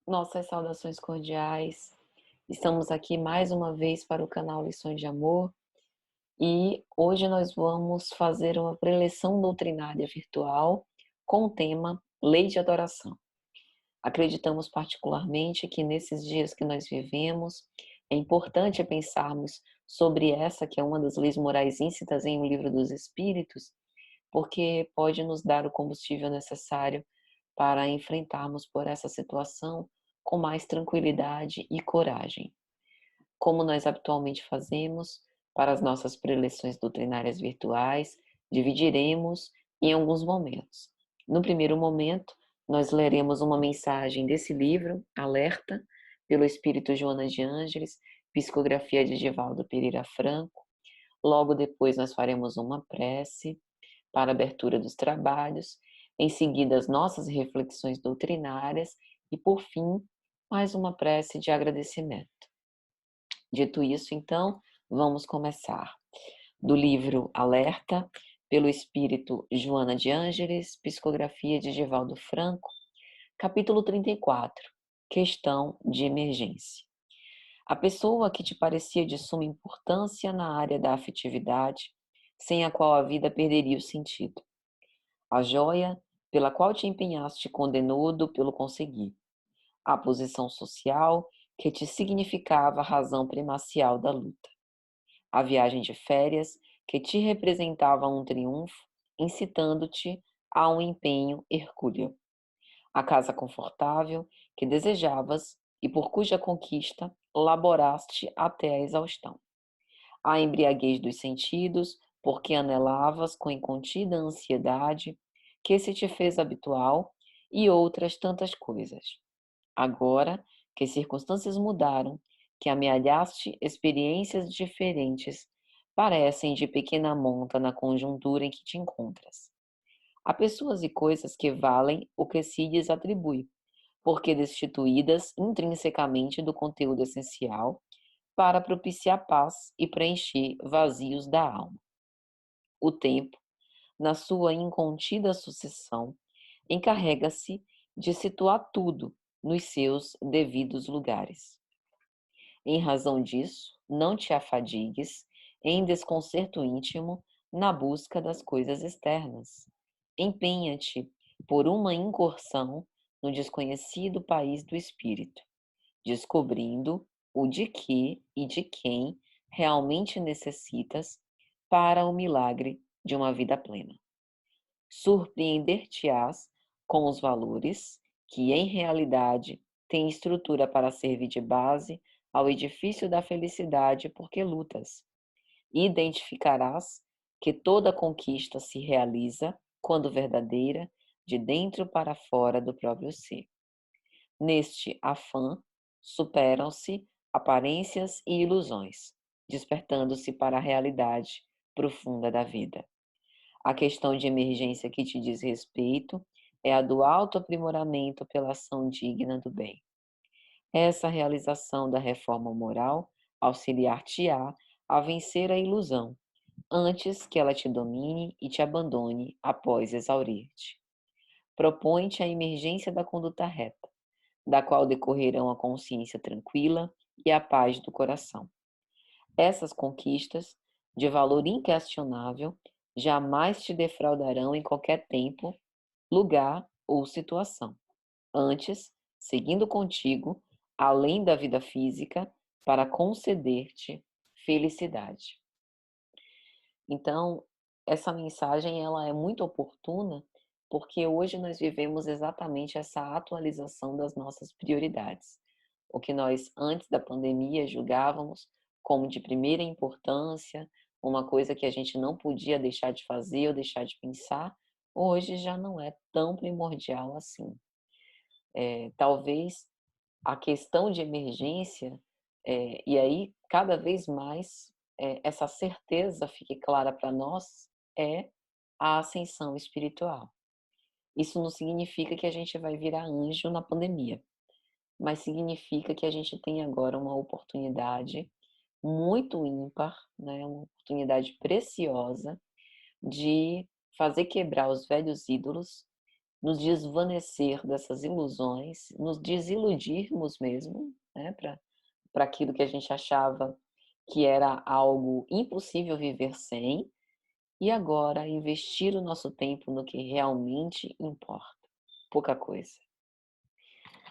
Nossas saudações cordiais. Estamos aqui mais uma vez para o canal Lições de Amor e hoje nós vamos fazer uma preleção doutrinária virtual com o tema Lei de Adoração. Acreditamos particularmente que nesses dias que nós vivemos é importante pensarmos sobre essa que é uma das leis morais íncitas em O Livro dos Espíritos, porque pode nos dar o combustível necessário para enfrentarmos por essa situação com mais tranquilidade e coragem. Como nós habitualmente fazemos para as nossas preleções doutrinárias virtuais, dividiremos em alguns momentos. No primeiro momento, nós leremos uma mensagem desse livro, Alerta, pelo Espírito Joana de Ângeles, psicografia de Divaldo Pereira Franco. Logo depois, nós faremos uma prece para a abertura dos trabalhos, em seguida as nossas reflexões doutrinárias e, por fim, mais uma prece de agradecimento. Dito isso, então, vamos começar. Do livro Alerta, pelo Espírito Joana de Ângeles, psicografia de Divaldo Franco, capítulo 34, questão de emergência. A pessoa que te parecia de suma importância na área da afetividade, sem a qual a vida perderia o sentido. A joia pela qual te empenhaste condenudo pelo conseguir. A posição social que te significava a razão primacial da luta. A viagem de férias que te representava um triunfo, incitando-te a um empenho hercúleo. A casa confortável que desejavas e por cuja conquista laboraste até a exaustão. A embriaguez dos sentidos, porque anelavas com incontida ansiedade, que se te fez habitual, e outras tantas coisas. Agora que circunstâncias mudaram, que amealhaste experiências diferentes, parecem de pequena monta na conjuntura em que te encontras. Há pessoas e coisas que valem o que se lhes atribui, porque destituídas intrinsecamente do conteúdo essencial, para propiciar paz e preencher vazios da alma. O tempo, na sua incontida sucessão, encarrega-se de situar tudo nos seus devidos lugares. Em razão disso, não te afadigues em desconcerto íntimo na busca das coisas externas. Empenha-te por uma incursão no desconhecido país do espírito, descobrindo o de que e de quem realmente necessitas para o milagre de uma vida plena. Surpreender-te-ás com os valores que, em realidade, têm estrutura para servir de base ao edifício da felicidade porque lutas. Identificarás que toda conquista se realiza, quando verdadeira, de dentro para fora do próprio ser. Neste afã, superam-se aparências e ilusões, despertando-se para a realidade profunda da vida. A questão de emergência que te diz respeito é a do autoaprimoramento pela ação digna do bem. Essa realização da reforma moral auxiliar-te-á a vencer a ilusão, antes que ela te domine e te abandone após exaurir-te. Propõe-te a emergência da conduta reta, da qual decorrerão a consciência tranquila e a paz do coração. Essas conquistas, de valor inquestionável, jamais te defraudarão em qualquer tempo, lugar ou situação. Antes, seguindo contigo, além da vida física, para conceder-te felicidade. Então, essa mensagem ela é muito oportuna, porque hoje nós vivemos exatamente essa atualização das nossas prioridades. O que nós antes da pandemia julgávamos como de primeira importância, uma coisa que a gente não podia deixar de fazer ou deixar de pensar, hoje já não é tão primordial assim. Talvez a questão de emergência, e aí cada vez mais essa certeza fique clara para nós, é a ascensão espiritual. Isso não significa que a gente vai virar anjo na pandemia, mas significa que a gente tem agora uma oportunidade muito ímpar, né, uma oportunidade preciosa de fazer quebrar os velhos ídolos nos desvanecer dessas ilusões, nos desiludirmos mesmo, né, para aquilo que a gente achava que era algo impossível viver sem, e agora investir o nosso tempo no que realmente importa. Pouca coisa.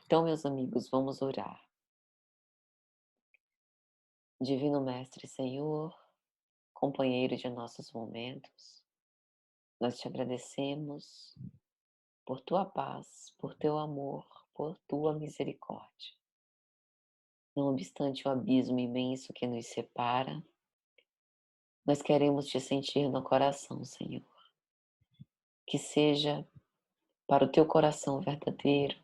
Então, meus amigos, vamos orar. Divino Mestre Senhor, companheiro de nossos momentos, nós te agradecemos por tua paz, por teu amor, por tua misericórdia. Não obstante o abismo imenso que nos separa, nós queremos te sentir no coração, Senhor. Que seja para o teu coração verdadeiro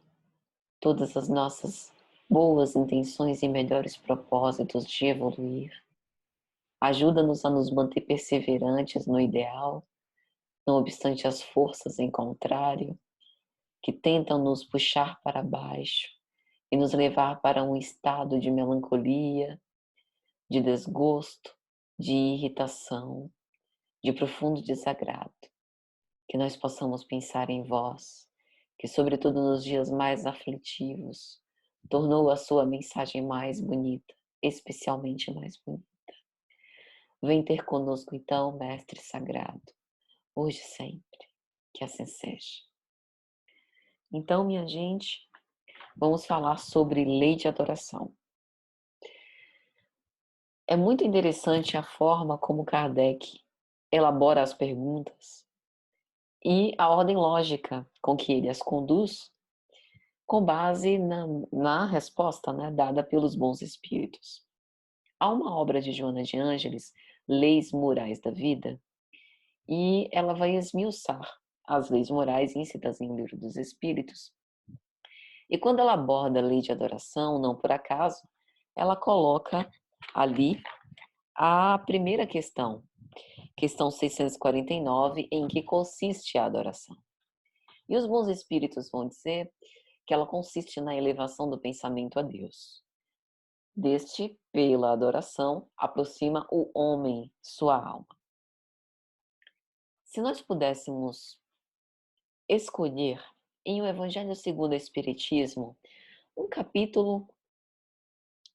todas as nossas boas intenções e melhores propósitos de evoluir. Ajuda-nos a nos manter perseverantes no ideal, não obstante as forças em contrário, que tentam nos puxar para baixo e nos levar para um estado de melancolia, de desgosto, de irritação, de profundo desagrado. Que nós possamos pensar em vós, que sobretudo nos dias mais aflitivos, tornou a sua mensagem mais bonita, especialmente mais bonita. Vem ter conosco então, Mestre Sagrado, hoje e sempre, que assim seja. Então, minha gente, vamos falar sobre lei de adoração. É muito interessante a forma como Kardec elabora as perguntas e a ordem lógica com que ele as conduz, com base na resposta, né, dada pelos bons espíritos. Há uma obra de Joana de Ângeles, Leis Morais da Vida, e ela vai esmiuçar as leis morais íncitas em O Livro dos Espíritos. E quando ela aborda a lei de adoração, não por acaso, ela coloca ali a primeira questão 649, em que consiste a adoração. E os bons espíritos vão dizer que ela consiste na elevação do pensamento a Deus. Deste, pela adoração, aproxima o homem sua alma. Se nós pudéssemos escolher em O Evangelho segundo o Espiritismo um capítulo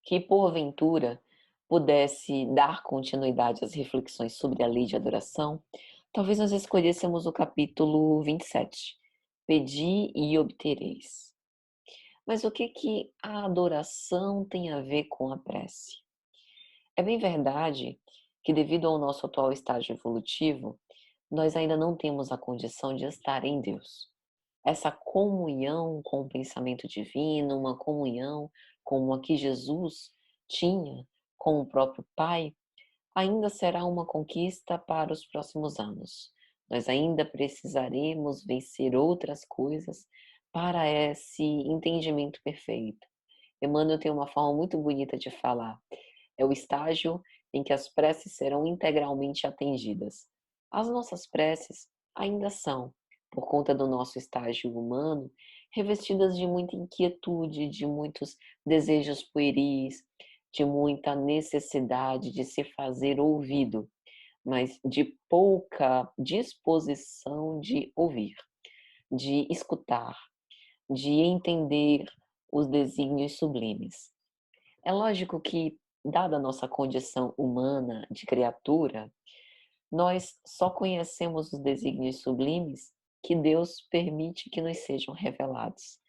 que, porventura, pudesse dar continuidade às reflexões sobre a lei de adoração, talvez nós escolhêssemos o capítulo 27, Pedi e obtereis. Mas o que a adoração tem a ver com a prece? É bem verdade que, devido ao nosso atual estágio evolutivo, nós ainda não temos a condição de estar em Deus. Essa comunhão com o pensamento divino, uma comunhão como a que Jesus tinha com o próprio Pai, ainda será uma conquista para os próximos anos. Nós ainda precisaremos vencer outras coisas para esse entendimento perfeito. Emmanuel tem uma forma muito bonita de falar. É o estágio em que as preces serão integralmente atendidas. As nossas preces ainda são, por conta do nosso estágio humano, revestidas de muita inquietude, de muitos desejos pueris, de muita necessidade de se fazer ouvido, mas de pouca disposição de ouvir, de escutar, de entender os desígnios sublimes. É lógico que, dada a nossa condição humana de criatura, nós só conhecemos os desígnios sublimes que Deus permite que nos sejam revelados.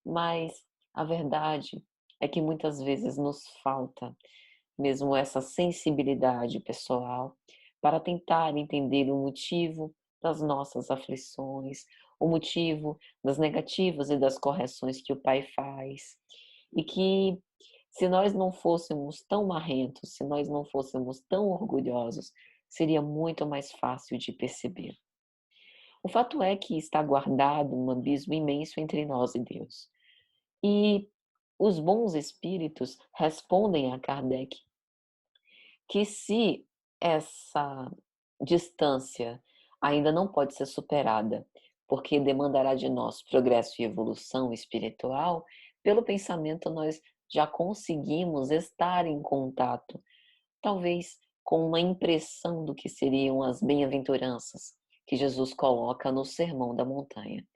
Mas a verdade é que muitas vezes nos falta mesmo essa sensibilidade pessoal para tentar entender o motivo das nossas aflições, o motivo das negativas e das correções que o Pai faz. E que, se nós não fôssemos tão marrentos, se nós não fôssemos tão orgulhosos, seria muito mais fácil de perceber. O fato é que está guardado um abismo imenso entre nós e Deus. E os bons espíritos respondem a Kardec que, se essa distância ainda não pode ser superada, porque demandará de nós progresso e evolução espiritual, pelo pensamento nós já conseguimos estar em contato, talvez com uma impressão do que seriam as bem-aventuranças que Jesus coloca no Sermão da Montanha.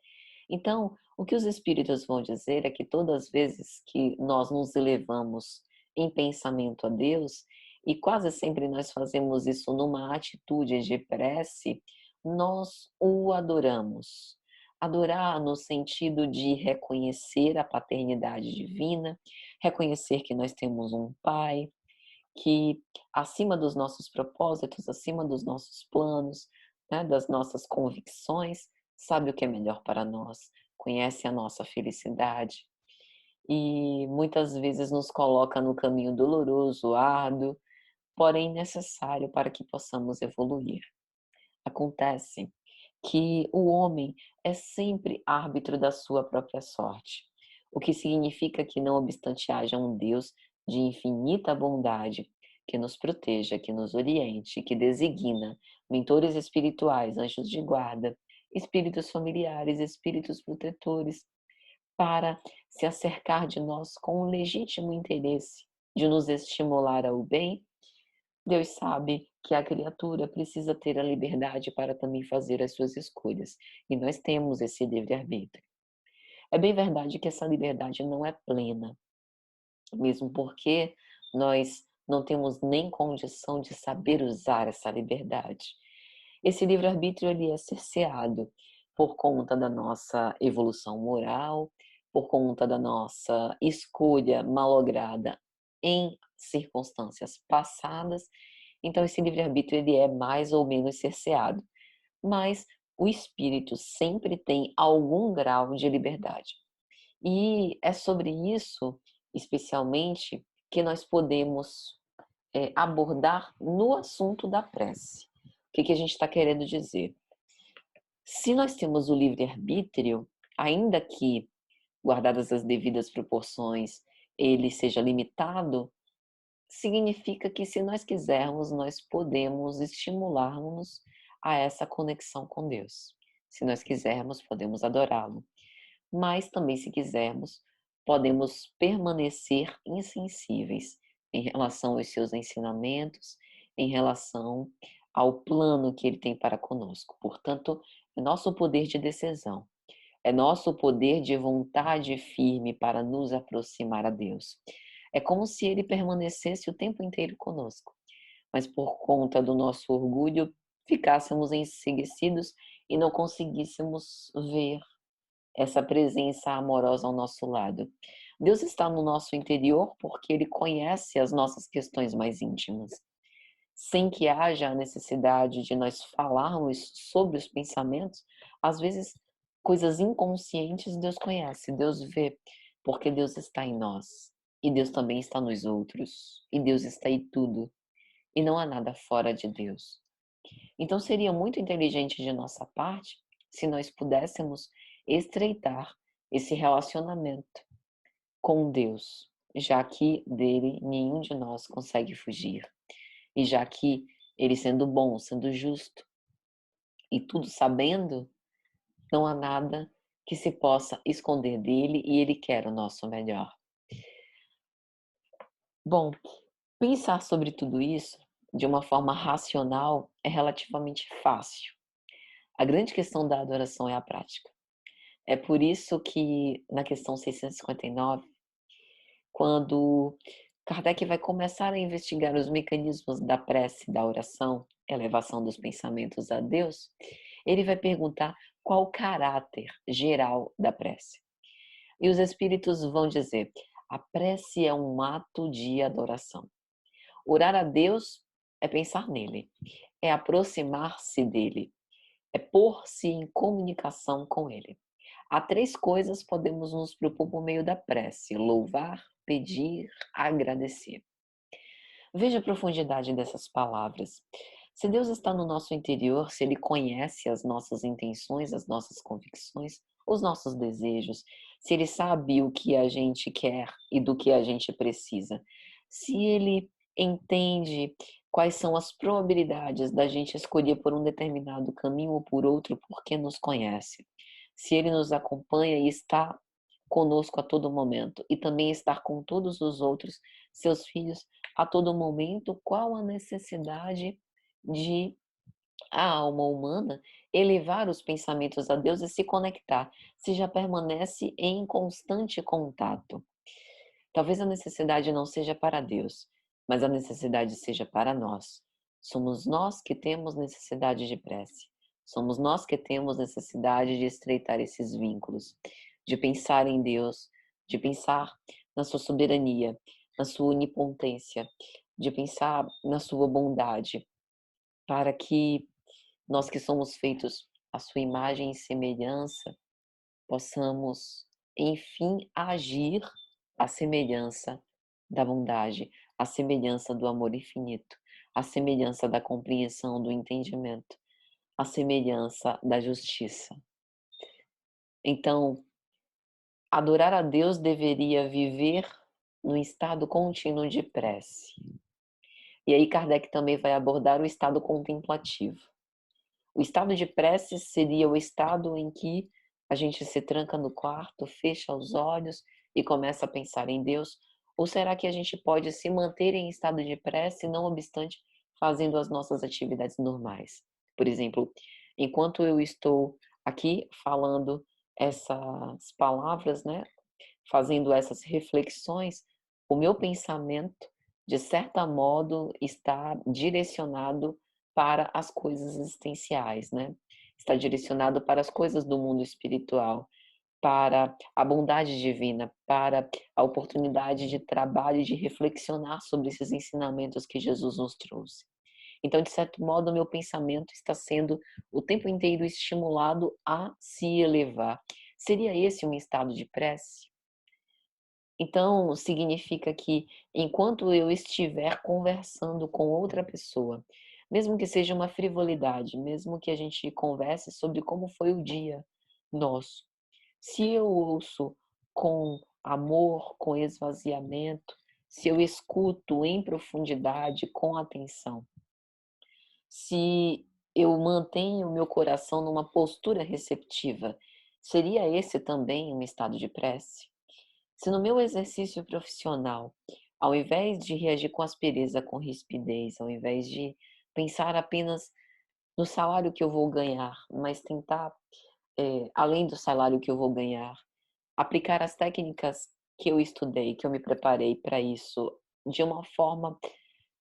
Então, o que os espíritos vão dizer é que todas as vezes que nós nos elevamos em pensamento a Deus, e quase sempre nós fazemos isso numa atitude de prece, nós o adoramos. Adorar no sentido de reconhecer a paternidade divina, reconhecer que nós temos um Pai, que acima dos nossos propósitos, acima dos nossos planos, né, das nossas convicções, sabe o que é melhor para nós, conhece a nossa felicidade e muitas vezes nos coloca no caminho doloroso, árduo, porém necessário para que possamos evoluir. Acontece que o homem é sempre árbitro da sua própria sorte, o que significa que, não obstante haja um Deus de infinita bondade, que nos proteja, que nos oriente, que designa mentores espirituais, anjos de guarda, espíritos familiares, espíritos protetores, para se acercar de nós com o legítimo interesse de nos estimular ao bem. Deus sabe que a criatura precisa ter a liberdade para também fazer as suas escolhas, e nós temos esse livre-arbítrio. É bem verdade que essa liberdade não é plena, mesmo porque nós não temos nem condição de saber usar essa liberdade. Esse livre-arbítrio ele é cerceado por conta da nossa evolução moral, por conta da nossa escolha malograda em circunstâncias passadas. Então esse livre-arbítrio ele é mais ou menos cerceado, mas o espírito sempre tem algum grau de liberdade. E é sobre isso, especialmente, que nós podemos abordar no assunto da prece. O que a gente está querendo dizer? Se nós temos o livre-arbítrio, ainda que, guardadas as devidas proporções, ele seja limitado, significa que, se nós quisermos, nós podemos estimular-nos a essa conexão com Deus. Se nós quisermos, podemos adorá-lo. Mas também, se quisermos, podemos permanecer insensíveis em relação aos seus ensinamentos, em relação ao plano que ele tem para conosco. Portanto, é nosso poder de decisão, é nosso poder de vontade firme para nos aproximar a Deus. É como se ele permanecesse o tempo inteiro conosco, mas por conta do nosso orgulho ficássemos enseguecidos e não conseguíssemos ver essa presença amorosa ao nosso lado. Deus está no nosso interior porque Ele conhece as nossas questões mais íntimas. Sem que haja a necessidade de nós falarmos sobre os pensamentos, às vezes coisas inconscientes Deus conhece, Deus vê, porque Deus está em nós. E Deus também está nos outros. E Deus está em tudo. E não há nada fora de Deus. Então seria muito inteligente de nossa parte se nós pudéssemos estreitar esse relacionamento com Deus, já que dele nenhum de nós consegue fugir. E já que ele, sendo bom, sendo justo e tudo sabendo, não há nada que se possa esconder dele e ele quer o nosso melhor. Bom, pensar sobre tudo isso de uma forma racional é relativamente fácil. A grande questão da adoração é a prática. É por isso que, na questão 659, quando Kardec vai começar a investigar os mecanismos da prece, da oração, elevação dos pensamentos a Deus, ele vai perguntar qual o caráter geral da prece. E os espíritos vão dizer: a prece é um ato de adoração. Orar a Deus é pensar nele, é aproximar-se dele, é pôr-se em comunicação com ele. Há três coisas podemos nos propor por meio da prece: louvar, pedir, agradecer. Veja a profundidade dessas palavras. Se Deus está no nosso interior, se Ele conhece as nossas intenções, as nossas convicções, os nossos desejos, se Ele sabe o que a gente quer e do que a gente precisa, se Ele entende quais são as probabilidades da gente escolher por um determinado caminho ou por outro, porque nos conhece, se Ele nos acompanha e está conosco a todo momento e também estar com todos os outros seus filhos a todo momento, qual a necessidade de a alma humana elevar os pensamentos a Deus e se conectar, se já permanece em constante contato. Talvez a necessidade não seja para Deus, mas a necessidade seja para nós. Somos nós que temos necessidade de prece. Somos nós que temos necessidade de estreitar esses vínculos, de pensar em Deus, de pensar na sua soberania, na sua onipotência, de pensar na sua bondade, para que nós que somos feitos à sua imagem e semelhança, possamos, enfim, agir à semelhança da bondade, à semelhança do amor infinito, à semelhança da compreensão, do entendimento, à semelhança da justiça. Então, adorar a Deus deveria viver no estado contínuo de prece. E aí Kardec também vai abordar o estado contemplativo. O estado de prece seria o estado em que a gente se tranca no quarto, fecha os olhos e começa a pensar em Deus? Ou será que a gente pode se manter em estado de prece, não obstante fazendo as nossas atividades normais? Por exemplo, enquanto eu estou aqui falando essas palavras, né, fazendo essas reflexões, o meu pensamento, de certa modo, está direcionado para as coisas existenciais, né? Está direcionado para as coisas do mundo espiritual, para a bondade divina, para a oportunidade de trabalho e de reflexionar sobre esses ensinamentos que Jesus nos trouxe. Então, de certo modo, o meu pensamento está sendo o tempo inteiro estimulado a se elevar. Seria esse um estado de prece? Então, significa que enquanto eu estiver conversando com outra pessoa, mesmo que seja uma frivolidade, mesmo que a gente converse sobre como foi o dia nosso, se eu ouço com amor, com esvaziamento, se eu escuto em profundidade, com atenção, se eu mantenho o meu coração numa postura receptiva, seria esse também um estado de prece? Se no meu exercício profissional, ao invés de reagir com aspereza, com rispidez, ao invés de pensar apenas no salário que eu vou ganhar, mas tentar, além do salário que eu vou ganhar, aplicar as técnicas que eu estudei, que eu me preparei para isso, de uma forma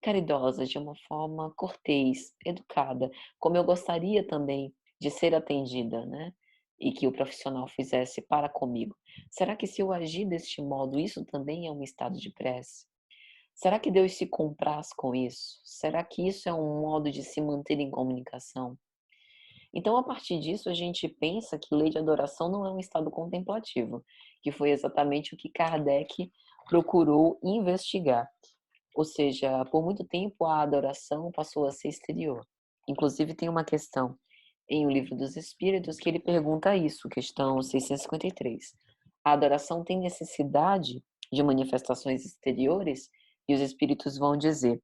caridosa, de uma forma cortês, educada, como eu gostaria também de ser atendida, né, e que o profissional fizesse para comigo. Será que se eu agir deste modo, isso também é um estado de prece? Será que Deus se compraz com isso? Será que isso é um modo de se manter em comunicação? Então, a partir disso, a gente pensa que lei de adoração não é um estado contemplativo, que foi exatamente o que Kardec procurou investigar. Ou seja, por muito tempo a adoração passou a ser exterior. Inclusive tem uma questão em O Livro dos Espíritos que ele pergunta isso, questão 653. A adoração tem necessidade de manifestações exteriores? E os espíritos vão dizer: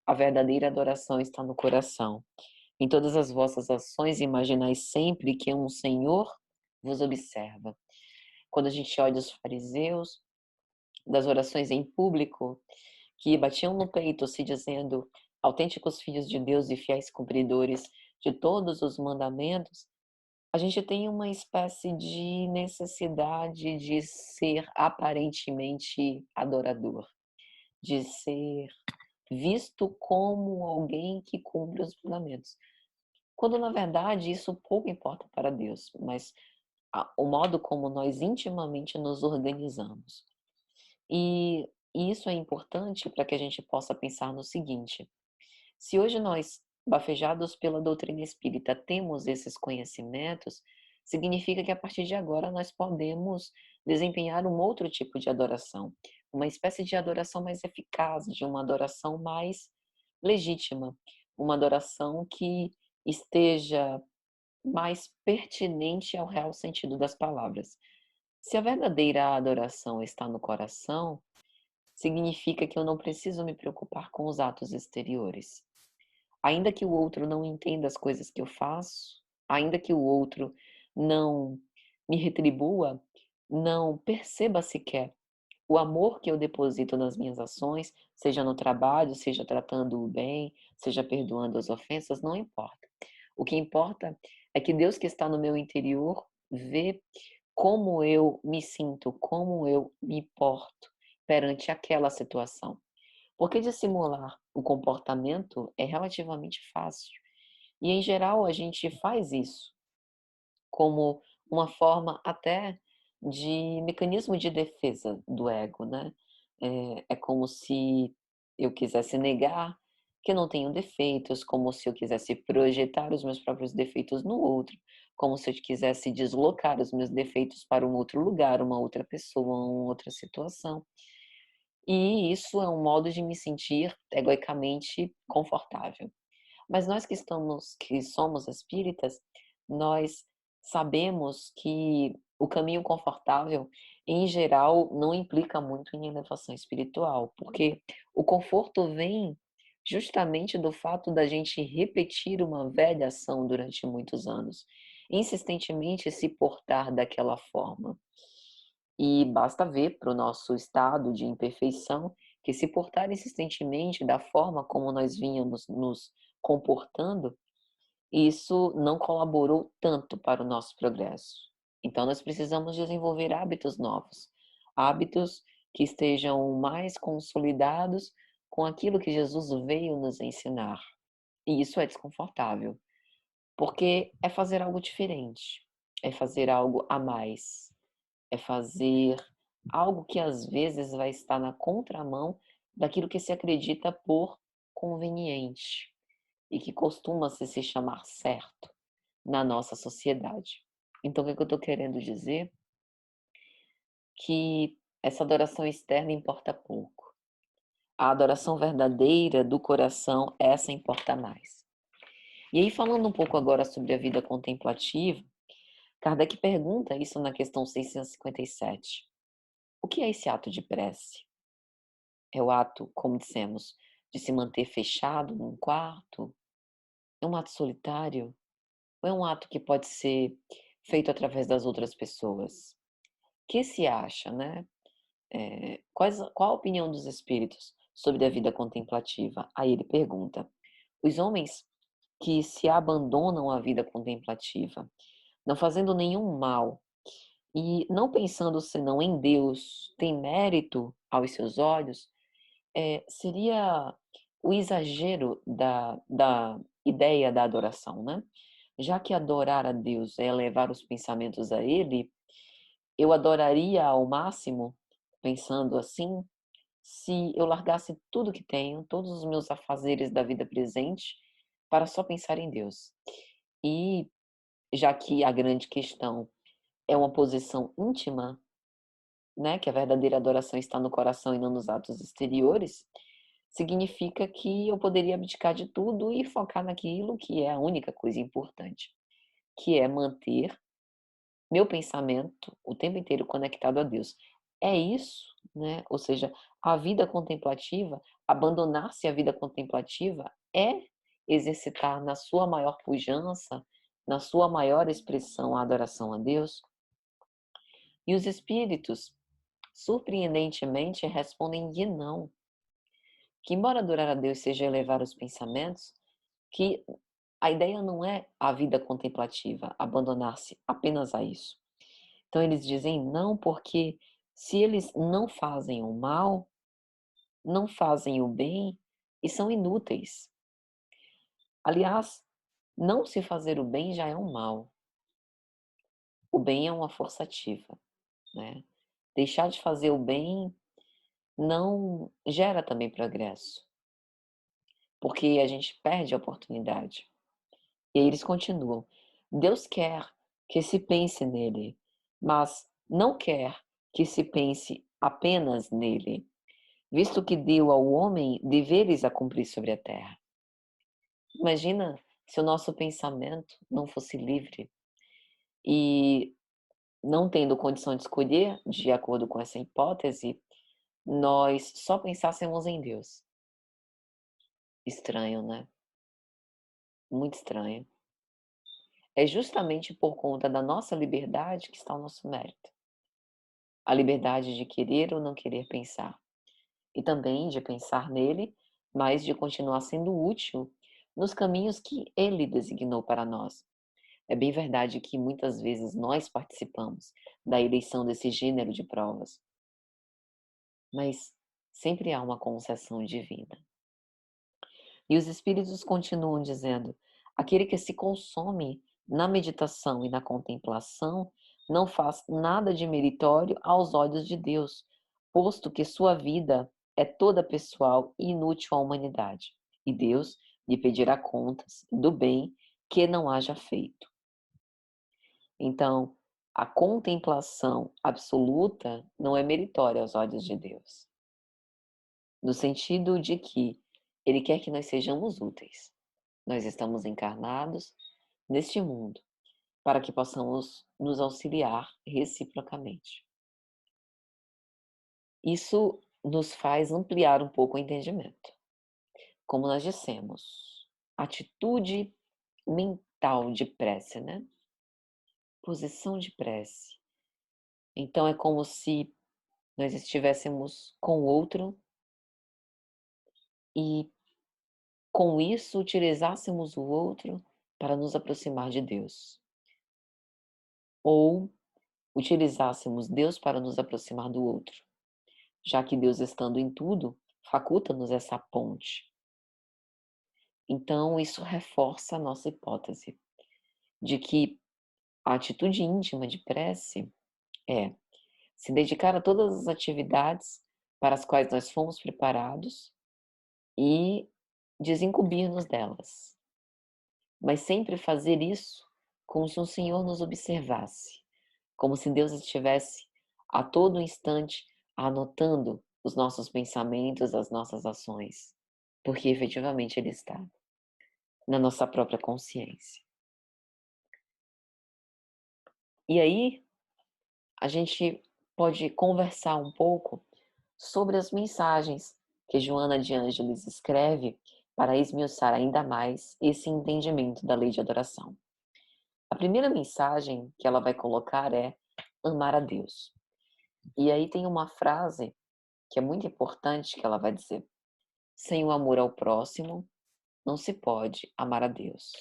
a verdadeira adoração está no coração. Em todas as vossas ações imaginais sempre que um Senhor vos observa. Quando a gente olha os fariseus, das orações em público, que batiam no peito se dizendo autênticos filhos de Deus e fiéis cumpridores de todos os mandamentos, a gente tem uma espécie de necessidade de ser aparentemente adorador, de ser visto como alguém que cumpre os mandamentos. Quando na verdade isso pouco importa para Deus, mas o modo como nós intimamente nos organizamos. E isso é importante para que a gente possa pensar no seguinte: se hoje nós, bafejados pela doutrina espírita, temos esses conhecimentos, significa que a partir de agora nós podemos desempenhar um outro tipo de adoração, uma espécie de adoração mais eficaz, de uma adoração mais legítima, uma adoração que esteja mais pertinente ao real sentido das palavras. Se a verdadeira adoração está no coração, significa que eu não preciso me preocupar com os atos exteriores. Ainda que o outro não entenda as coisas que eu faço, ainda que o outro não me retribua, não perceba sequer o amor que eu deposito nas minhas ações, seja no trabalho, seja tratando o bem, seja perdoando as ofensas, não importa. O que importa é que Deus que está no meu interior vê como eu me sinto, como eu me porto perante aquela situação. Porque dissimular o comportamento é relativamente fácil. E em geral a gente faz isso como uma forma até de mecanismo de defesa do ego, né. É como se eu quisesse negar que eu não tenho defeitos, como se eu quisesse projetar os meus próprios defeitos no outro, como se eu quisesse deslocar os meus defeitos para um outro lugar, uma outra pessoa, uma outra situação. E isso é um modo de me sentir egoicamente confortável. Mas nós que somos espíritas, nós sabemos que o caminho confortável, em geral, não implica muito em elevação espiritual, porque o conforto vem justamente do fato da gente repetir uma velha ação durante muitos anos, insistentemente se portar daquela forma. E basta ver para o nosso estado de imperfeição que se portar insistentemente da forma como nós vínhamos nos comportando, isso não colaborou tanto para o nosso progresso. Então nós precisamos desenvolver hábitos novos, hábitos que estejam mais consolidados com aquilo que Jesus veio nos ensinar. E isso é desconfortável, porque é fazer algo diferente, é fazer algo a mais, é fazer algo que às vezes vai estar na contramão daquilo que se acredita por conveniente e que costuma se chamar certo na nossa sociedade. Então o que eu estou querendo dizer? Que essa adoração externa importa pouco. A adoração verdadeira do coração, essa importa mais. E aí, falando um pouco agora sobre a vida contemplativa, Kardec pergunta isso na questão 657. O que é esse ato de prece? É o ato, como dissemos, de se manter fechado num quarto? É um ato solitário? Ou é um ato que pode ser feito através das outras pessoas? O que se acha, né? Qual a opinião dos espíritos sobre a vida contemplativa? Aí ele pergunta: os homens que se abandonam à vida contemplativa, não fazendo nenhum mal e não pensando senão em Deus, têm mérito aos seus olhos? Seria o exagero da ideia da adoração, né? Já que adorar a Deus é elevar os pensamentos a Ele, eu adoraria ao máximo, pensando assim, se eu largasse tudo que tenho, todos os meus afazeres da vida presente, para só pensar em Deus. E já que a grande questão é uma posição íntima, né, que a verdadeira adoração está no coração e não nos atos exteriores, significa que eu poderia abdicar de tudo e focar naquilo que é a única coisa importante, que é manter meu pensamento o tempo inteiro conectado a Deus. É isso, né? Ou seja, a vida contemplativa, abandonar-se à vida contemplativa é exercitar na sua maior pujança, na sua maior expressão a adoração a Deus. E os espíritos, surpreendentemente, respondem que não, que embora adorar a Deus seja elevar os pensamentos, que a ideia não é a vida contemplativa, abandonar-se apenas a isso. Então eles dizem não, porque se eles não fazem o mal, não fazem o bem e são inúteis. Aliás, não se fazer o bem já é um mal. O bem é uma forçativa, né? Deixar de fazer o bem não gera também progresso, porque a gente perde a oportunidade. E aí eles continuam. Deus quer que se pense nele, mas não quer que se pense apenas nele, visto que deu ao homem deveres a cumprir sobre a terra. Imagina se o nosso pensamento não fosse livre e, não tendo condição de escolher, de acordo com essa hipótese, nós só pensássemos em Deus. Estranho, né? Muito estranho. É justamente por conta da nossa liberdade que está o nosso mérito. A liberdade de querer ou não querer pensar. E também de pensar nele, mas de continuar sendo útil nos caminhos que Ele designou para nós. É bem verdade que muitas vezes nós participamos da eleição desse gênero de provas, mas sempre há uma concessão divina. E os Espíritos continuam dizendo: aquele que se consome na meditação e na contemplação não faz nada de meritório aos olhos de Deus, posto que sua vida é toda pessoal e inútil à humanidade, e Deus lhe pedirá contas do bem que não haja feito. Então, a contemplação absoluta não é meritória aos olhos de Deus, no sentido de que Ele quer que nós sejamos úteis. Nós estamos encarnados neste mundo para que possamos nos auxiliar reciprocamente. Isso nos faz ampliar um pouco o entendimento. Como nós dissemos, atitude mental de prece, né? Posição de prece. Então é como se nós estivéssemos com o outro e com isso utilizássemos o outro para nos aproximar de Deus. Ou utilizássemos Deus para nos aproximar do outro, já que Deus, estando em tudo, faculta-nos essa ponte. Então, isso reforça a nossa hipótese de que a atitude íntima de prece é se dedicar a todas as atividades para as quais nós fomos preparados e desincumbir-nos delas, mas sempre fazer isso como se o Senhor nos observasse, como se Deus estivesse a todo instante anotando os nossos pensamentos, as nossas ações, porque efetivamente Ele está na nossa própria consciência. E aí, a gente pode conversar um pouco sobre as mensagens que Joana de Ângeles escreve para esmiuçar ainda mais esse entendimento da lei de adoração. A primeira mensagem que ela vai colocar é amar a Deus. E aí tem uma frase que é muito importante que ela vai dizer: sem o amor ao próximo, não se pode amar a Deus.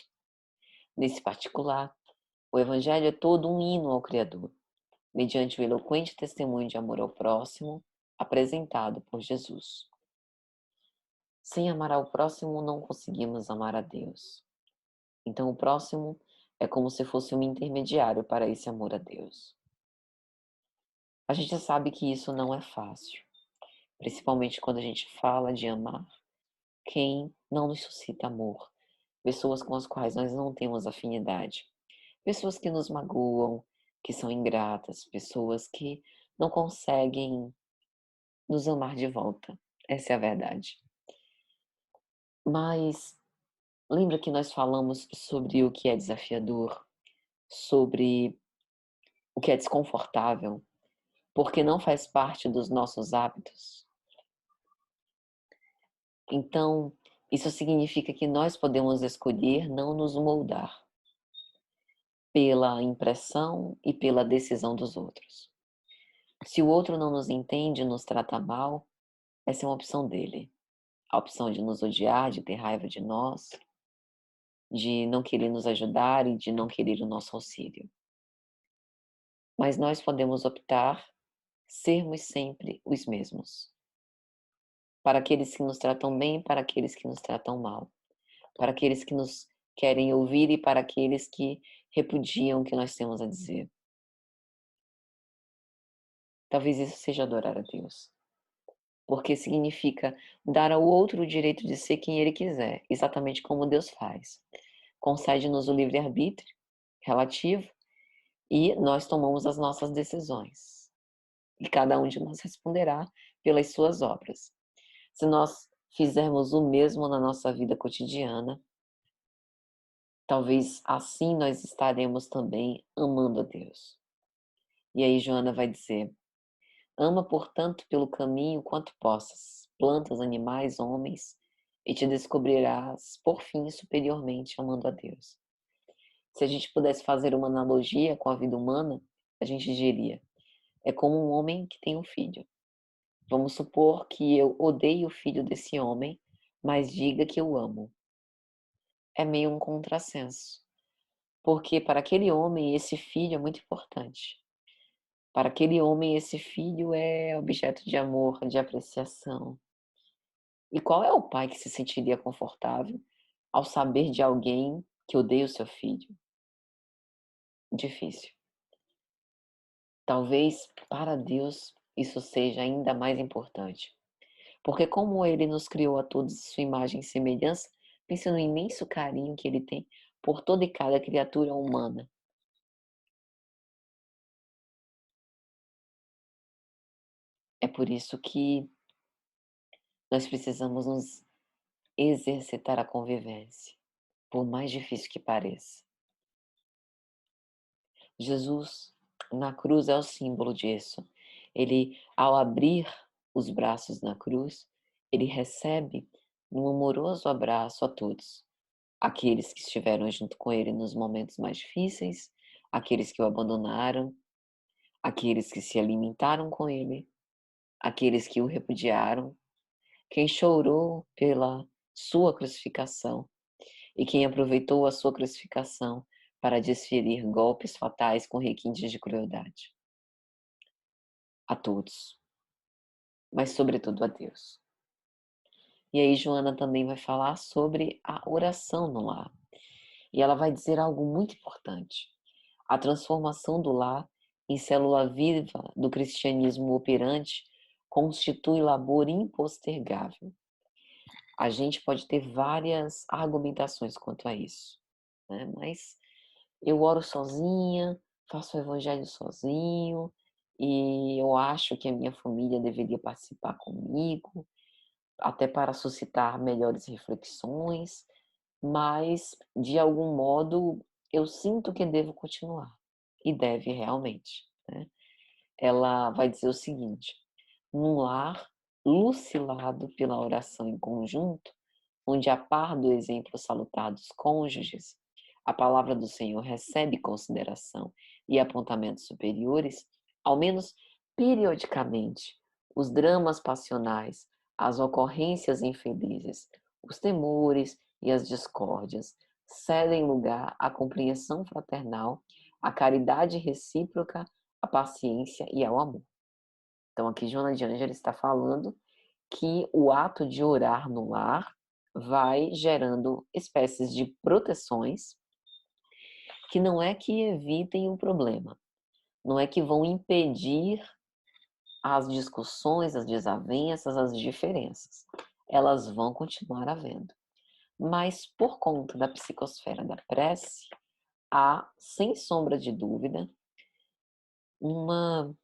Nesse particular, o Evangelho é todo um hino ao Criador, mediante o eloquente testemunho de amor ao próximo apresentado por Jesus. Sem amar ao próximo, não conseguimos amar a Deus. Então, o próximo é como se fosse um intermediário para esse amor a Deus. A gente sabe que isso não é fácil, principalmente quando a gente fala de amar quem não nos suscita amor, pessoas com as quais nós não temos afinidade, pessoas que nos magoam, que são ingratas, pessoas que não conseguem nos amar de volta. Essa é a verdade. Mas lembra que nós falamos sobre o que é desafiador, sobre o que é desconfortável, porque não faz parte dos nossos hábitos? Então, isso significa que nós podemos escolher não nos moldar pela impressão e pela decisão dos outros. Se o outro não nos entende e nos trata mal, essa é uma opção dele. A opção de nos odiar, de ter raiva de nós, de não querer nos ajudar e de não querer o nosso auxílio. Mas nós podemos optar sermos sempre os mesmos. Para aqueles que nos tratam bem e para aqueles que nos tratam mal. Para aqueles que nos querem ouvir e para aqueles que repudiam o que nós temos a dizer. Talvez isso seja adorar a Deus. Porque significa dar ao outro o direito de ser quem ele quiser, exatamente como Deus faz. Concede-nos o livre-arbítrio relativo e nós tomamos as nossas decisões. E cada um de nós responderá pelas suas obras. Se nós fizermos o mesmo na nossa vida cotidiana, talvez assim nós estaremos também amando a Deus. E aí Joana vai dizer: ama, portanto, pelo caminho quanto possas, plantas, animais, homens, e te descobrirás, por fim, superiormente amando a Deus. Se a gente pudesse fazer uma analogia com a vida humana, a gente diria: é como um homem que tem um filho. Vamos supor que eu odeie o filho desse homem, mas diga que eu amo. é meio um contrassenso, porque para aquele homem esse filho é muito importante. Para aquele homem esse filho é objeto de amor, de apreciação. E qual é o pai que se sentiria confortável ao saber de alguém que odeia o seu filho? Difícil. Talvez para Deus isso seja ainda mais importante, porque como Ele nos criou a todos sua imagem e semelhança, pense no imenso carinho que Ele tem por toda e cada criatura humana. É por isso que nós precisamos nos exercitar a convivência, por mais difícil que pareça. Jesus na cruz é o símbolo disso. Ele, ao abrir os braços na cruz, ele recebe um amoroso abraço a todos. Aqueles que estiveram junto com ele nos momentos mais difíceis, aqueles que o abandonaram, aqueles que se alimentaram com ele, aqueles que o repudiaram, quem chorou pela sua crucificação e quem aproveitou a sua crucificação para desferir golpes fatais com requintes de crueldade. A todos, mas sobretudo a Deus. E aí Joana também vai falar sobre a oração no lar. E ela vai dizer algo muito importante. A transformação do lar em célula viva do cristianismo operante constitui labor impostergável. A gente pode ter várias argumentações quanto a isso, né? Mas eu oro sozinha, faço o evangelho sozinho, e eu acho que a minha família deveria participar comigo, até para suscitar melhores reflexões, mas de algum modo eu sinto que devo continuar, e deve realmente, né. Ela vai dizer o seguinte: "Num lar lucilado pela oração em conjunto, onde a par do exemplo salutar dos cônjuges, a palavra do Senhor recebe consideração e apontamentos superiores, ao menos periodicamente, os dramas passionais, as ocorrências infelizes, os temores e as discórdias cedem lugar à compreensão fraternal, à caridade recíproca, à paciência e ao amor." Então aqui Joana de Ângeles está falando que o ato de orar no lar vai gerando espécies de proteções que não é que evitem o problema, não é que vão impedir as discussões, as desavenças, as diferenças. Elas vão continuar havendo. Mas por conta da psicosfera da prece, há, sem sombra de dúvida, uma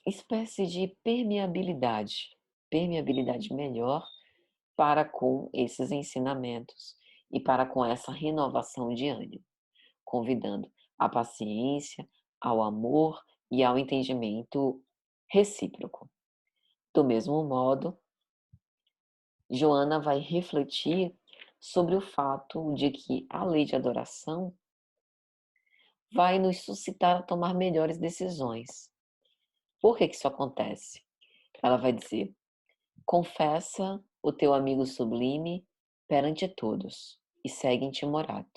espécie de permeabilidade melhor para com esses ensinamentos e para com essa renovação de ânimo, convidando à paciência, ao amor e ao entendimento recíproco. Do mesmo modo, Joana vai refletir sobre o fato de que a lei de adoração vai nos suscitar a tomar melhores decisões. Por que que isso acontece? Ela vai dizer: "Confessa o teu amigo sublime perante todos e segue intimorado,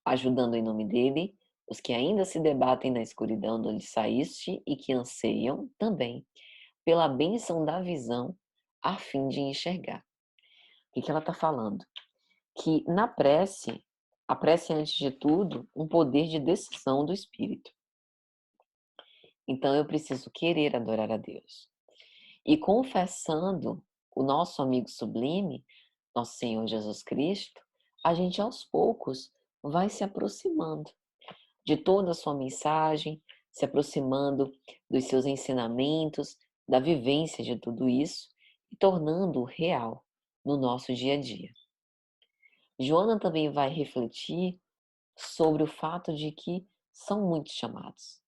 ajudando em nome dele os que ainda se debatem na escuridão de onde saíste e que anseiam também pela bênção da visão a fim de enxergar." O que ela está falando? Que na prece, a prece é antes de tudo um poder de decisão do espírito. Então eu preciso querer adorar a Deus. E confessando o nosso amigo sublime, nosso Senhor Jesus Cristo, a gente aos poucos vai se aproximando de toda a sua mensagem, se aproximando dos seus ensinamentos, da vivência de tudo isso e tornando-o real no nosso dia a dia. Joana também vai refletir sobre o fato de que são muitos chamados.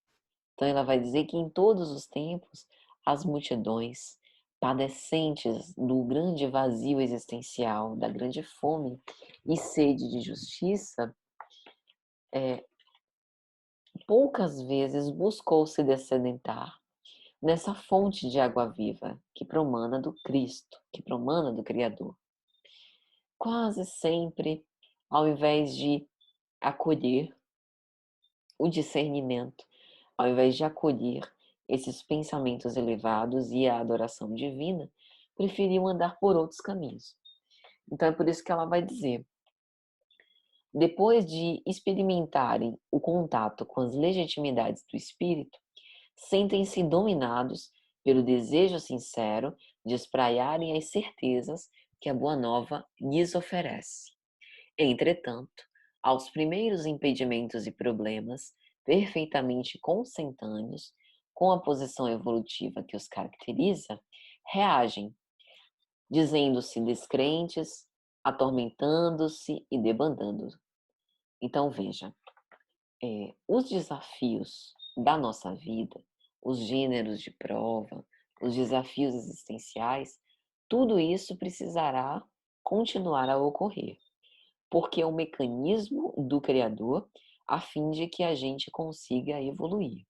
Então ela vai dizer que em todos os tempos as multidões padecentes do grande vazio existencial, da grande fome e sede de justiça, poucas vezes buscou se dessedentar nessa fonte de água viva que promana do Cristo, que promana do Criador. Quase sempre ao invés de acolher o discernimento, ao invés de acolher esses pensamentos elevados e a adoração divina, preferiu andar por outros caminhos. Então é por isso que ela vai dizer: depois de experimentarem o contato com as legitimidades do espírito, sentem-se dominados pelo desejo sincero de espraiarem as certezas que a Boa Nova lhes oferece. Entretanto, aos primeiros impedimentos e problemas, perfeitamente consentâneos com a posição evolutiva que os caracteriza, reagem, dizendo-se descrentes, atormentando-se e debandando. Então veja, os desafios da nossa vida, os gêneros de prova, os desafios existenciais, tudo isso precisará continuar a ocorrer, porque é um mecanismo do Criador a fim de que a gente consiga evoluir.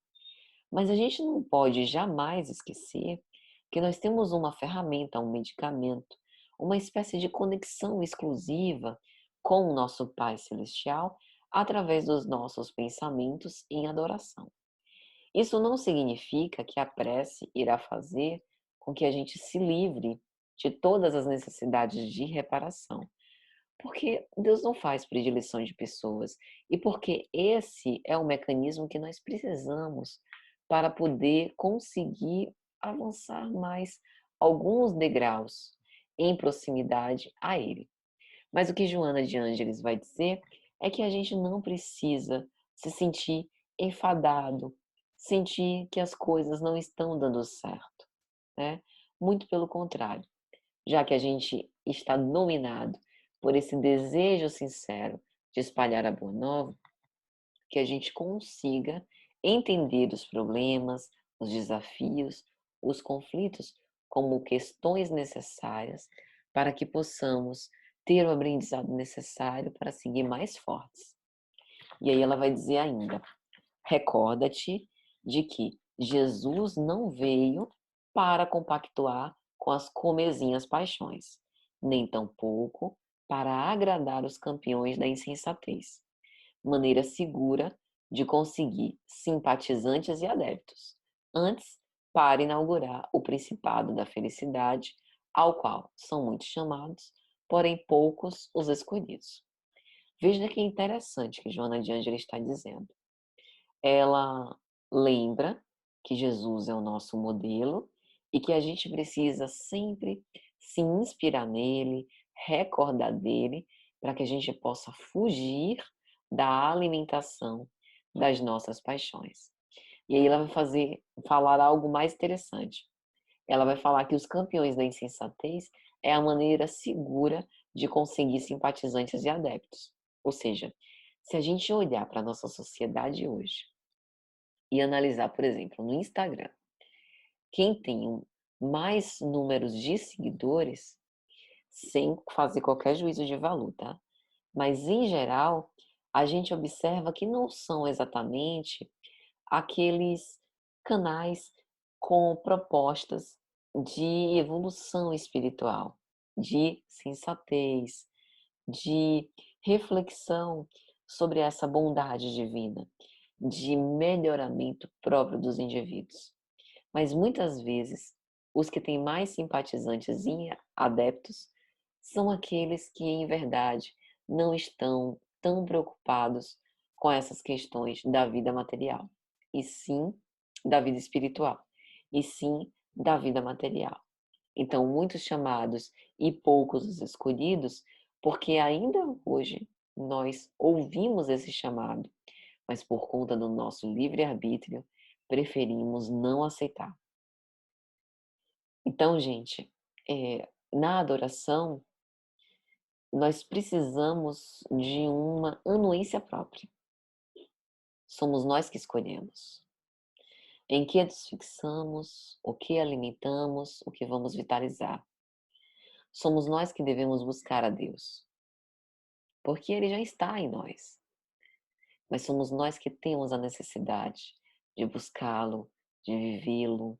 Mas a gente não pode jamais esquecer que nós temos uma ferramenta, um medicamento, uma espécie de conexão exclusiva com o nosso Pai Celestial através dos nossos pensamentos em adoração. Isso não significa que a prece irá fazer com que a gente se livre de todas as necessidades de reparação, porque Deus não faz predileção de pessoas e porque esse é o mecanismo que nós precisamos para poder conseguir avançar mais alguns degraus em proximidade a Ele. Mas o que Joana de Ângeles vai dizer é que a gente não precisa se sentir enfadado, sentir que as coisas não estão dando certo, né? Muito pelo contrário, já que a gente está dominado por esse desejo sincero de espalhar a boa nova, que a gente consiga entender os problemas, os desafios, os conflitos como questões necessárias para que possamos ter o aprendizado necessário para seguir mais fortes. E aí ela vai dizer ainda: recorda-te de que Jesus não veio para compactuar com as comezinhas paixões, nem tampouco para agradar os campeões da insensatez. Maneira segura de conseguir simpatizantes e adeptos, antes para inaugurar o principado da felicidade, ao qual são muitos chamados, porém poucos os escolhidos. Veja que interessante que Joana de Ângeles está dizendo. Ela lembra que Jesus é o nosso modelo e que a gente precisa sempre se inspirar nele, recordar dele, para que a gente possa fugir da alimentação das nossas paixões. E aí ela vai falar algo mais interessante. Ela vai falar que os campeões da insensatez é a maneira segura de conseguir simpatizantes e adeptos. Ou seja, se a gente olhar para a nossa sociedade hoje, e analisar, por exemplo, no Instagram, quem tem mais números de seguidores, sem fazer qualquer juízo de valor, tá? Mas em geral, a gente observa que não são exatamente aqueles canais com propostas de evolução espiritual, de sensatez, de reflexão sobre essa bondade divina, de melhoramento próprio dos indivíduos. Mas muitas vezes, os que têm mais simpatizantes e adeptos são aqueles que, em verdade, não estão tão preocupados com essas questões da vida material, e sim da vida espiritual, e sim da vida material. Então, muitos chamados e poucos os escolhidos, porque ainda hoje nós ouvimos esse chamado, mas por conta do nosso livre-arbítrio, preferimos não aceitar. Então, gente, na adoração, nós precisamos de uma anuência própria. Somos nós que escolhemos. Em que nos fixamos, o que alimentamos, o que vamos vitalizar. Somos nós que devemos buscar a Deus, porque Ele já está em nós. Mas somos nós que temos a necessidade de buscá-lo, de vivê-lo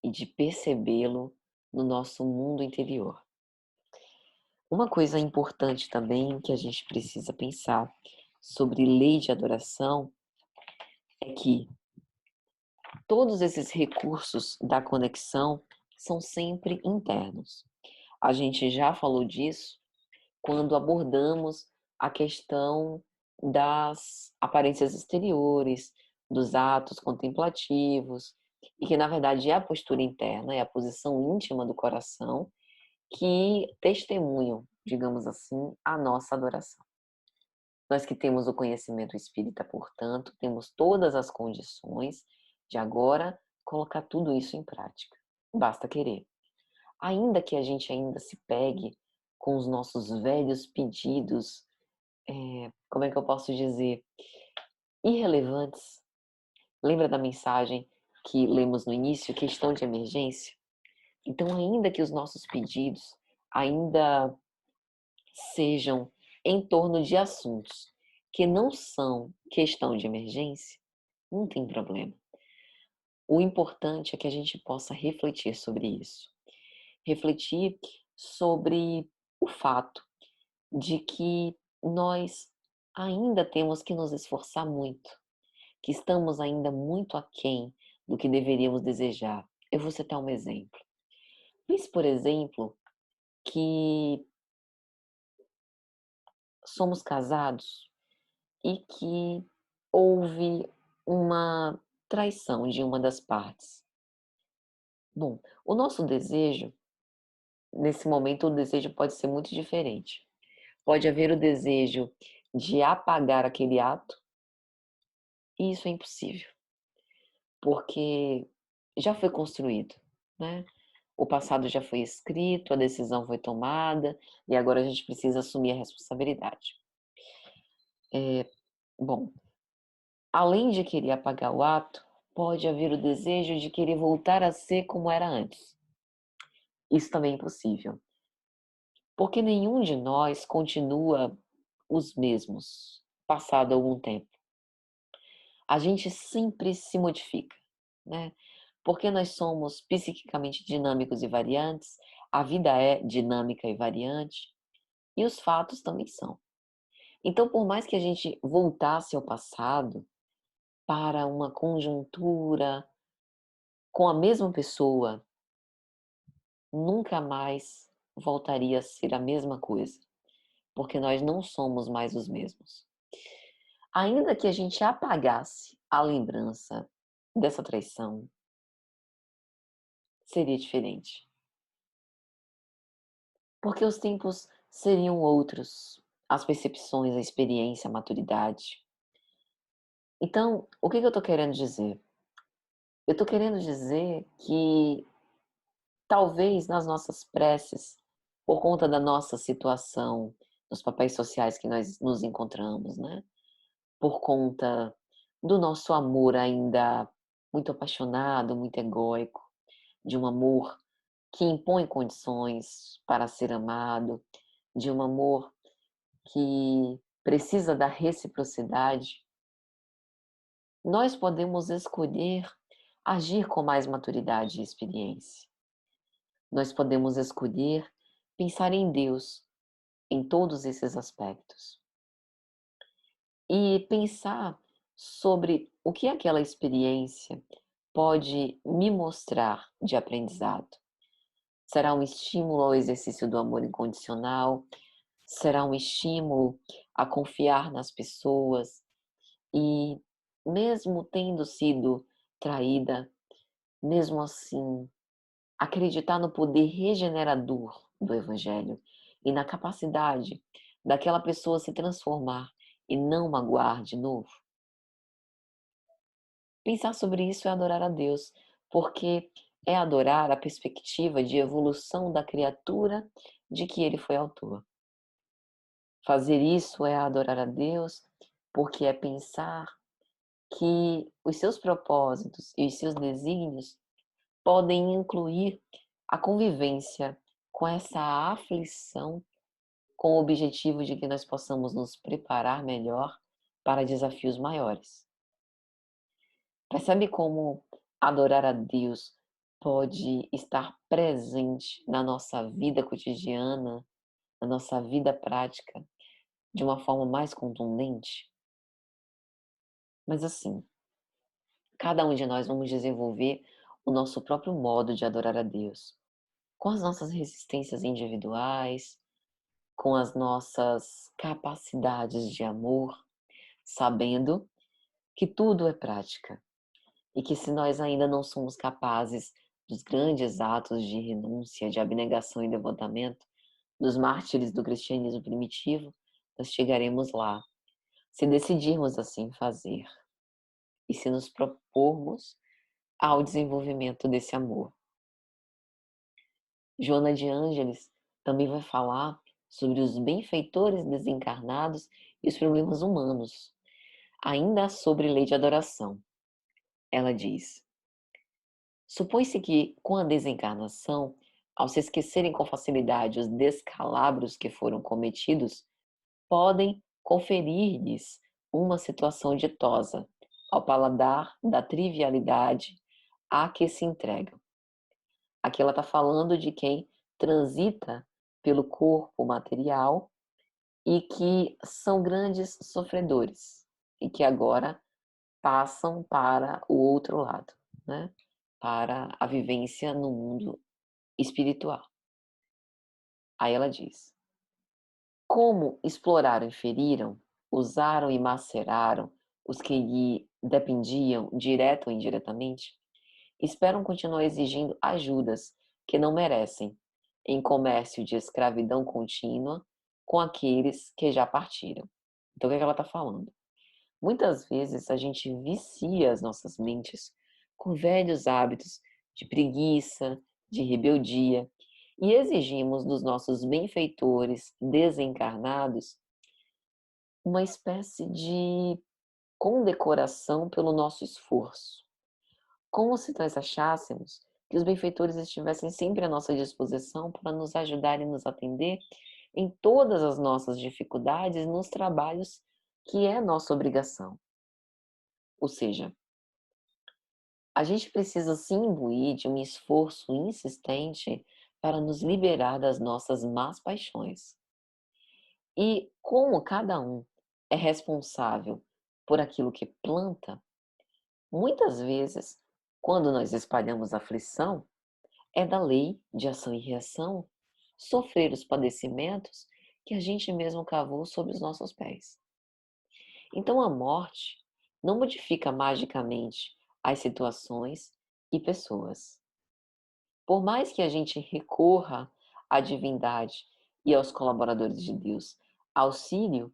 e de percebê-lo no nosso mundo interior. Uma coisa importante também que a gente precisa pensar sobre lei de adoração é que todos esses recursos da conexão são sempre internos. A gente já falou disso quando abordamos a questão das aparências exteriores, dos atos contemplativos, e que na verdade é a postura interna, é a posição íntima do coração que testemunham, digamos assim, a nossa adoração. Nós que temos o conhecimento espírita, portanto, temos todas as condições de agora colocar tudo isso em prática. Basta querer. Ainda que a gente ainda se pegue com os nossos velhos pedidos, como é que eu posso dizer, irrelevantes. Lembra da mensagem que lemos no início, questão de emergência? Então, ainda que os nossos pedidos ainda sejam em torno de assuntos que não são questão de emergência, não tem problema. O importante é que a gente possa refletir sobre isso. Refletir sobre o fato de que nós ainda temos que nos esforçar muito, que estamos ainda muito aquém do que deveríamos desejar. Eu vou citar um exemplo. Pense, por exemplo, que somos casados e que houve uma traição de uma das partes. Bom, o nosso desejo, nesse momento, o desejo pode ser muito diferente. Pode haver o desejo de apagar aquele ato, e isso é impossível, porque já foi construído, né? O passado já foi escrito, a decisão foi tomada, e agora a gente precisa assumir a responsabilidade. Bom, além de querer apagar o ato, pode haver o desejo de querer voltar a ser como era antes. Isso também é impossível, porque nenhum de nós continua os mesmos, passado algum tempo. A gente sempre se modifica, né? Porque nós somos psiquicamente dinâmicos e variantes, a vida é dinâmica e variante, e os fatos também são. Então, por mais que a gente voltasse ao passado para uma conjuntura com a mesma pessoa, nunca mais voltaria a ser a mesma coisa, porque nós não somos mais os mesmos. Ainda que a gente apagasse a lembrança dessa traição, seria diferente. Porque os tempos seriam outros, as percepções, a experiência, a maturidade. Então, o que eu estou querendo dizer? Eu estou querendo dizer que talvez nas nossas preces, por conta da nossa situação, dos papéis sociais que nós nos encontramos, né? Por conta do nosso amor ainda muito apaixonado, muito egóico, de um amor que impõe condições para ser amado, de um amor que precisa da reciprocidade, nós podemos escolher agir com mais maturidade e experiência. Nós podemos escolher pensar em Deus em todos esses aspectos e pensar sobre o que aquela experiência pode me mostrar de aprendizado. Será um estímulo ao exercício do amor incondicional? Será um estímulo a confiar nas pessoas e, mesmo tendo sido traída, mesmo assim, acreditar no poder regenerador do Evangelho e na capacidade daquela pessoa se transformar e não magoar de novo? Pensar sobre isso é adorar a Deus, porque é adorar a perspectiva de evolução da criatura de que ele foi autor. Fazer isso é adorar a Deus, porque é pensar que os seus propósitos e os seus desígnios podem incluir a convivência com essa aflição, com o objetivo de que nós possamos nos preparar melhor para desafios maiores. Percebe como adorar a Deus pode estar presente na nossa vida cotidiana, na nossa vida prática de uma forma mais contundente? Mas assim, cada um de nós vamos desenvolver o nosso próprio modo de adorar a Deus, com as nossas resistências individuais, com as nossas capacidades de amor, sabendo que tudo é prática e que se nós ainda não somos capazes dos grandes atos de renúncia, de abnegação e devotamento, dos mártires do cristianismo primitivo, nós chegaremos lá, se decidirmos assim fazer e se nos propormos ao desenvolvimento desse amor. Joana de Ângeles também vai falar sobre os benfeitores desencarnados e os problemas humanos, ainda sobre lei de adoração. Ela diz: supõe-se que, com a desencarnação, ao se esquecerem com facilidade os descalabros que foram cometidos, podem conferir-lhes uma situação ditosa, ao paladar da trivialidade a que se entregam. Aqui ela está falando de quem transita pelo corpo material e que são grandes sofredores e que agora passam para o outro lado, né? Para a vivência no mundo espiritual. Aí ela diz: como exploraram e feriram, usaram e maceraram os que lhe dependiam, direto ou indiretamente, esperam continuar exigindo ajudas que não merecem, em comércio de escravidão contínua com aqueles que já partiram. Então, o que ela está falando? Muitas vezes a gente vicia as nossas mentes com velhos hábitos de preguiça, de rebeldia, e exigimos dos nossos benfeitores desencarnados uma espécie de condecoração pelo nosso esforço, como se nós achássemos que os benfeitores estivessem sempre à nossa disposição para nos ajudar e nos atender em todas as nossas dificuldades nos trabalhos que é nossa obrigação. Ou seja, a gente precisa se imbuir de um esforço insistente para nos liberar das nossas más paixões. E como cada um é responsável por aquilo que planta, muitas vezes, quando nós espalhamos aflição, é da lei de ação e reação sofrer os padecimentos que a gente mesmo cavou sob os nossos pés. Então a morte não modifica magicamente as situações e pessoas. Por mais que a gente recorra à divindade e aos colaboradores de Deus, auxílio,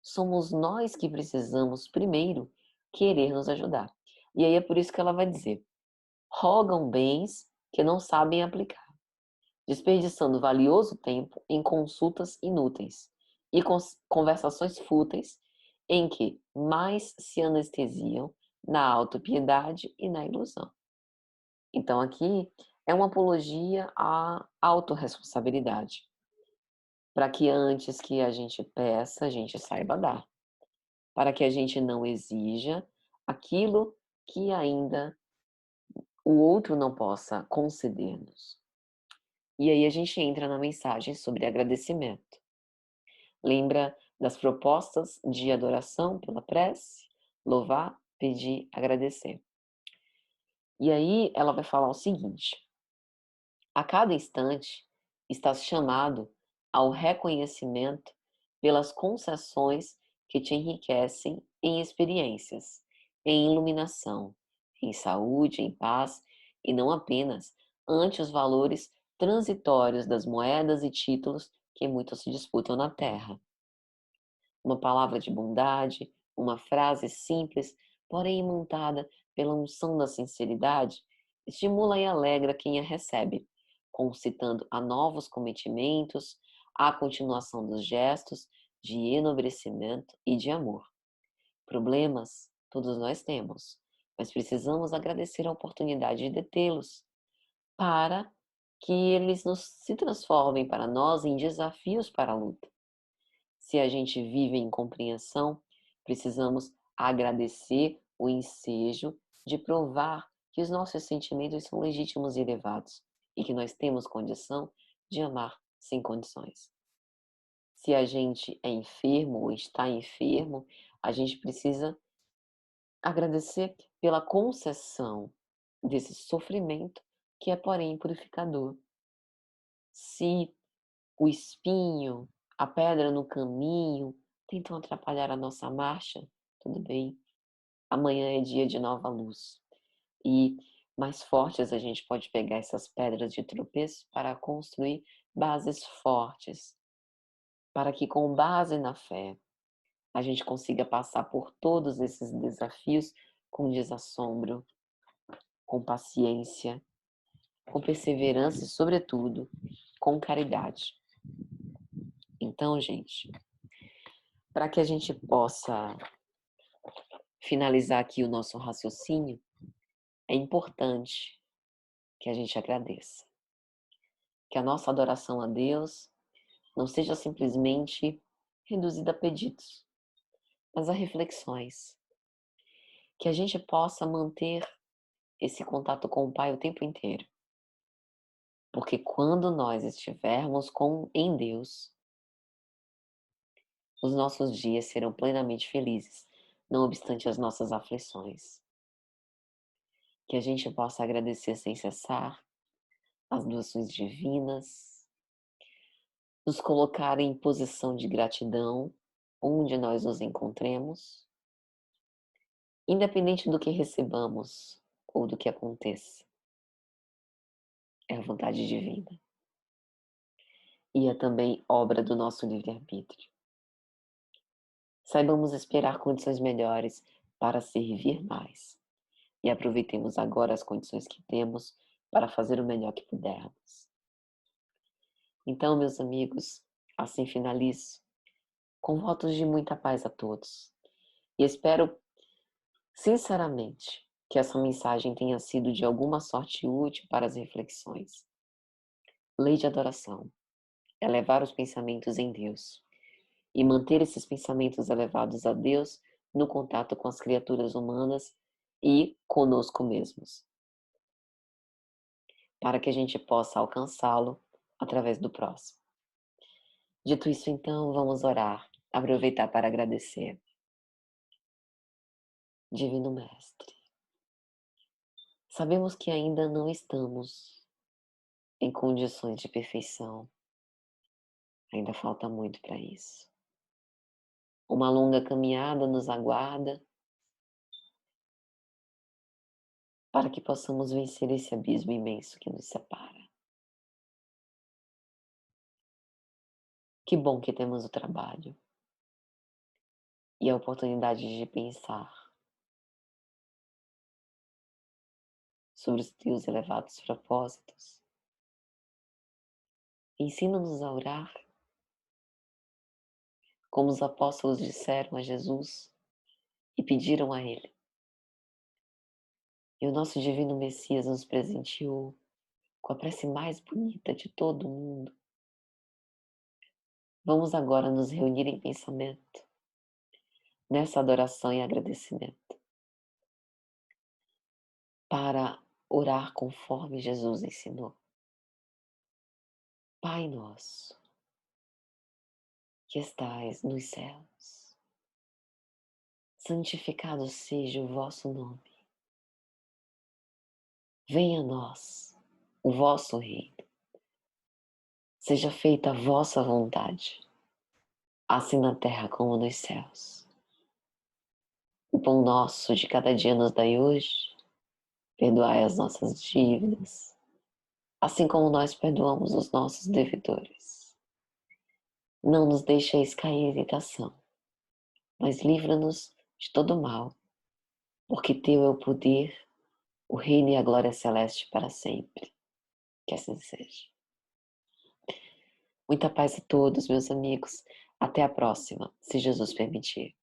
somos nós que precisamos primeiro querer nos ajudar. E aí é por isso que ela vai dizer: rogam bens que não sabem aplicar, desperdiçando valioso tempo em consultas inúteis e conversações fúteis em que mais se anestesiam na autopiedade e na ilusão. Então aqui é uma apologia à autorresponsabilidade, para que antes que a gente peça, a gente saiba dar, para que a gente não exija aquilo que ainda o outro não possa conceder-nos. E aí a gente entra na mensagem sobre agradecimento. Lembra das propostas de adoração pela prece? Louvar, pedir, agradecer. E aí ela vai falar o seguinte: a cada instante estás chamado ao reconhecimento pelas concessões que te enriquecem em experiências, em iluminação, em saúde, em paz, e não apenas ante os valores transitórios das moedas e títulos que muitos se disputam na terra. Uma palavra de bondade, uma frase simples, porém imantada pela unção da sinceridade, estimula e alegra quem a recebe, concitando a novos cometimentos, à continuação dos gestos de enobrecimento e de amor. Problemas todos nós temos, mas precisamos agradecer a oportunidade de detê-los, para que eles se transformem para nós em desafios para a luta. Se a gente vive em compreensão, precisamos agradecer o ensejo de provar que os nossos sentimentos são legítimos e elevados e que nós temos condição de amar sem condições. Se a gente é enfermo ou está enfermo, a gente precisa agradecer pela concessão desse sofrimento que é, porém, purificador. Se o espinho, a pedra no caminho tentam atrapalhar a nossa marcha, tudo bem. Amanhã é dia de nova luz. E mais fortes a gente pode pegar essas pedras de tropeço para construir bases fortes, para que com base na fé a gente consiga passar por todos esses desafios com desassombro, com paciência, com perseverança e, sobretudo, com caridade. Então, gente, para que a gente possa finalizar aqui o nosso raciocínio, é importante que a gente agradeça. Que a nossa adoração a Deus não seja simplesmente reduzida a pedidos, mas a reflexões. Que a gente possa manter esse contato com o Pai o tempo inteiro. Porque quando nós estivermos em Deus, os nossos dias serão plenamente felizes, não obstante as nossas aflições. Que a gente possa agradecer sem cessar as doações divinas, nos colocar em posição de gratidão, onde nós nos encontremos, independente do que recebamos ou do que aconteça. É a vontade divina. E é também obra do nosso livre-arbítrio. Saibamos esperar condições melhores para servir mais. E aproveitemos agora as condições que temos para fazer o melhor que pudermos. Então, meus amigos, assim finalizo, com votos de muita paz a todos. E espero, sinceramente, que essa mensagem tenha sido de alguma sorte útil para as reflexões. Lei de adoração: elevar os pensamentos em Deus e manter esses pensamentos elevados a Deus no contato com as criaturas humanas e conosco mesmos, para que a gente possa alcançá-lo através do próximo. Dito isso, então, vamos orar, aproveitar para agradecer. Divino Mestre, sabemos que ainda não estamos em condições de perfeição, ainda falta muito para isso. Uma longa caminhada nos aguarda para que possamos vencer esse abismo imenso que nos separa. Que bom que temos o trabalho e a oportunidade de pensar sobre os teus elevados propósitos. Ensina-nos a orar, como os apóstolos disseram a Jesus e pediram a Ele. E o nosso divino Messias nos presenteou com a prece mais bonita de todo o mundo. Vamos agora nos reunir em pensamento, nessa adoração e agradecimento, para orar conforme Jesus ensinou. Pai nosso, que estais nos céus, santificado seja o vosso nome. Venha a nós o vosso reino. Seja feita a vossa vontade, assim na terra como nos céus. O pão nosso de cada dia nos dai hoje. Perdoai as nossas dívidas, assim como nós perdoamos os nossos devedores. Não nos deixeis cair em tentação, mas livra-nos de todo mal, porque teu é o poder, o reino e a glória celeste para sempre. Que assim seja. Muita paz a todos, meus amigos. Até a próxima, se Jesus permitir.